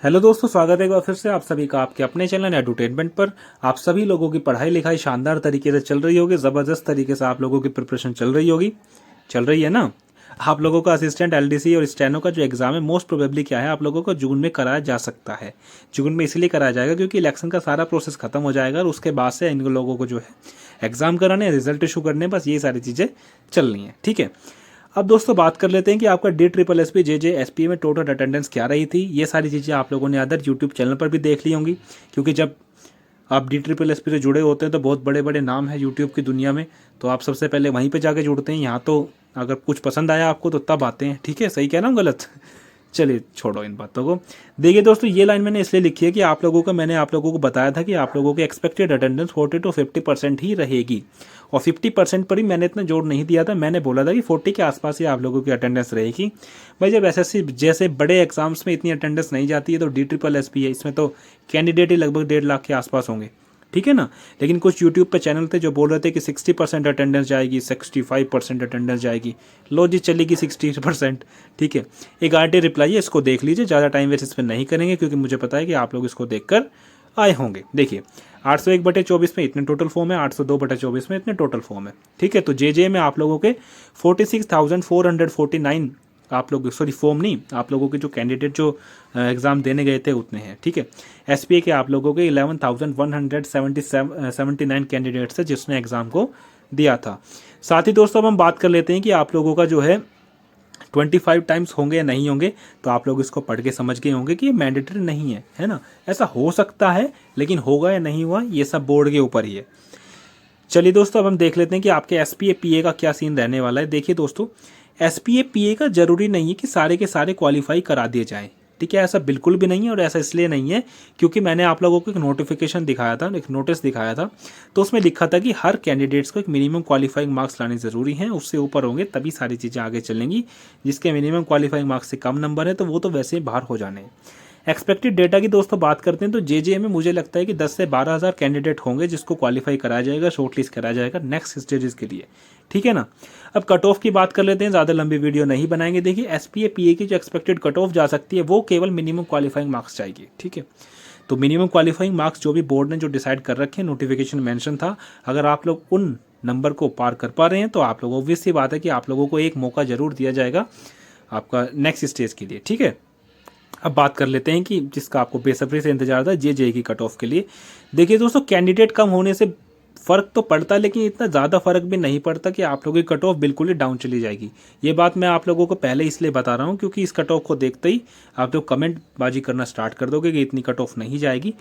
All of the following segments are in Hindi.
हेलो दोस्तों, स्वागत है एक बार फिर से आप सभी का आपके अपने चैनल एडुटेनमेंट पर। आप सभी लोगों की पढ़ाई लिखाई शानदार तरीके से चल रही होगी, ज़बरदस्त तरीके से आप लोगों की प्रिपरेशन चल रही होगी, चल रही है ना। आप लोगों का असिस्टेंट एलडीसी और स्टेनो का जो एग्जाम है मोस्ट प्रोबेबली क्या है, आप लोगों को जून में कराया जा सकता है। जून में इसलिए कराया जाएगा क्योंकि इलेक्शन का सारा प्रोसेस खत्म हो जाएगा और उसके बाद से इन लोगों को जो है एग्जाम कराने, रिजल्ट इशू करने, बस ये सारी चीज़ें चलनी है। ठीक है, अब दोस्तों बात कर लेते हैं कि आपका DSSP JJSP में टोटल अटेंडेंस क्या रही थी। ये सारी चीज़ें आप लोगों ने अदर यूट्यूब चैनल पर भी देख ली होंगी, क्योंकि जब आप DSSP से जुड़े होते हैं तो बहुत बड़े बड़े नाम हैं यूट्यूब की दुनिया में, तो आप सबसे पहले वहीं पे जाके जुड़ते हैं। यहाँ तो अगर कुछ पसंद आया आपको तो तब आते हैं। ठीक है, सही कह रहा हूँ गलत? चलिए छोड़ो इन बातों को। देखिए दोस्तों, ये लाइन मैंने इसलिए लिखी है कि मैंने आप लोगों को बताया था कि आप लोगों की एक्सपेक्टेड अटेंडेंस 40 to 50% ही रहेगी, और 50% पर ही मैंने इतना जोर नहीं दिया था। मैंने बोला था कि 40 के आसपास ही आप लोगों की अटेंडेंस रहेगी। भाई जब SSC जैसे बड़े एग्जाम्स में इतनी अटेंडेंस नहीं जाती है तो DSSP है, इसमें तो कैंडिडेट ही लगभग 1.5 लाख के आसपास होंगे। ठीक है ना। लेकिन कुछ यूट्यूब पे चैनल थे जो बोल रहे थे कि 60% अटेंडेंस जाएगी, 65% अटेंडेंस जाएगी। लो जी, चलेगी 60%। ठीक है, एक आरटी रिप्लाई है, इसको देख लीजिए। ज़्यादा टाइम वेस्ट इस पर नहीं करेंगे क्योंकि मुझे पता है कि आप लोग इसको देखकर आए होंगे। देखिए 801/24 में इतने टोटल फॉर्म है, 802/24 में इतने टोटल फॉर्म है। ठीक है, तो JJ में आप लोगों के 46,449 आप लोग, सॉरी फॉर्म नहीं, आप लोगों के जो कैंडिडेट जो एग्ज़ाम देने गए थे उतने हैं। ठीक है, SPA के आप लोगों के 11,179 कैंडिडेट्स है जिसने एग्ज़ाम को दिया था। साथ ही दोस्तों अब हम बात कर लेते हैं कि आप लोगों का जो है 25 टाइम्स होंगे या नहीं होंगे। तो आप लोग इसको पढ़ के समझ गए होंगे कि ये मैंडेटरी नहीं है, है ना। ऐसा हो सकता है, लेकिन होगा या नहीं हुआ ये सब बोर्ड के ऊपर ही है। चलिए दोस्तों, अब हम देख लेते हैं कि आपके SPA PA का क्या सीन रहने वाला है। देखिए दोस्तों, SPA PA का जरूरी नहीं है कि सारे के सारे क्वालिफाई करा दिए जाएं। ठीक है, ऐसा बिल्कुल भी नहीं है, और ऐसा इसलिए नहीं है क्योंकि मैंने आप लोगों को एक नोटिफिकेशन दिखाया था, एक नोटिस दिखाया था, तो उसमें लिखा था कि हर कैंडिडेट्स को एक मिनिमम क्वालिफाइंग मार्क्स लाने ज़रूरी हैं। उससे ऊपर होंगे तभी सारी चीज़ें आगे चलेंगी। जिसके मिनिमम क्वालिफाइंग मार्क्स से कम नंबर है तो वो तो वैसे ही बाहर हो जाने हैं। एक्सपेक्टेड डेटा की दोस्तों बात करते हैं तो JJ में मुझे लगता है कि 10 से 12,000 कैंडिडेट होंगे जिसको क्वालिफाई कराया जाएगा, शॉर्टलिस्ट कराया जाएगा नेक्स्ट स्टेजेस के लिए। ठीक है ना। अब कट ऑफ की बात कर लेते हैं, ज़्यादा लंबी वीडियो नहीं बनाएंगे। देखिए SPA PA की जो एक्सपेक्टेड कट ऑफ जा सकती है वो केवल मिनिमम क्वालिफाइंग मार्क्स जाएगी। ठीक है, तो मिनिमम क्वालिफाइंग मार्क्स जो भी बोर्ड ने जो डिसाइड कर रखे हैं, नोटिफिकेशन मेंशन था, अगर आप लोग उन नंबर को पार कर पा रहे हैं तो आप लोग, ऑब्वियस सी बात है कि आप लोगों को एक मौका जरूर दिया जाएगा आपका नेक्स्ट स्टेज के लिए। ठीक है, अब बात कर लेते हैं कि जिसका आपको बेसब्री से इंतजार था, JJ की कट ऑफ के लिए। देखिए दोस्तों, कैंडिडेट कम होने से फ़र्क तो पड़ता है, लेकिन इतना ज़्यादा फर्क भी नहीं पड़ता कि आप लोगों की कट ऑफ बिल्कुल ही डाउन चली जाएगी। ये बात मैं आप लोगों को पहले इसलिए बता रहा हूँ क्योंकि इस कट ऑफ को देखते ही आप लोग कमेंट बाजी करना स्टार्ट कर दोगे कि इतनी कट ऑफ नहीं जाएगी।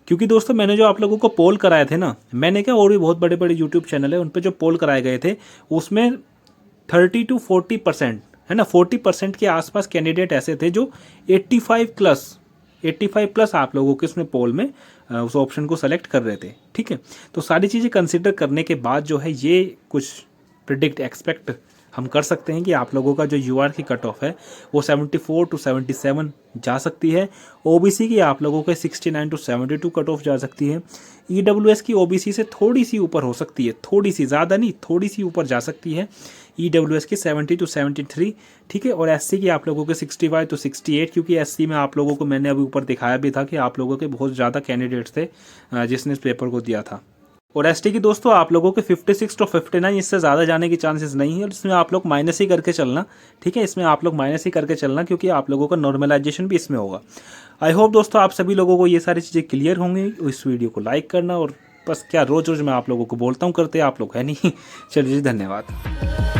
क्योंकि दोस्तों मैंने जो आप लोगों को पोल कराए थे ना, मैंने क्या, और भी बहुत बड़े बड़े यूट्यूब चैनल है उन पर जो पोल कराए गए थे उसमें 30 to 40% है ना, 40% के आसपास कैंडिडेट ऐसे थे जो 85 प्लस आप लोगों के उसमें पोल में उस ऑप्शन को सेलेक्ट कर रहे थे। ठीक है, तो सारी चीज़ें कंसिडर करने के बाद जो है ये कुछ प्रिडिक्ट एक्सपेक्ट हम कर सकते हैं कि आप लोगों का जो UR की कट ऑफ है वो 74 to 77 जा सकती है। OBC की आप लोगों के 69 to 72 कट ऑफ जा सकती है। EWS की OBC से थोड़ी सी ऊपर हो सकती है, थोड़ी सी, ज़्यादा नहीं, थोड़ी सी ऊपर जा सकती है। EWS की 70 to 73। ठीक है, और SC की आप लोगों के 65 to 68, क्योंकि SC में आप लोगों को मैंने अभी ऊपर दिखाया भी था कि आप लोगों के बहुत ज़्यादा कैंडिडेट्स थे जिसने इस पेपर को दिया था। और ST की दोस्तों आप लोगों के 56 to 59, इससे ज़्यादा जाने की चांसेस नहीं है, और इसमें आप लोग माइनस ही करके चलना। ठीक है, इसमें आप लोग माइनस ही करके चलना क्योंकि आप लोगों का नॉर्मलाइजेशन भी इसमें होगा। आई होप दोस्तों आप सभी लोगों को ये सारी चीज़ें क्लियर होंगी। इस वीडियो को लाइक करना, और बस क्या रोज़ रोज़ मैं आप लोगों को बोलता हूँ, करते आप लोग है नहीं। चलिए, धन्यवाद।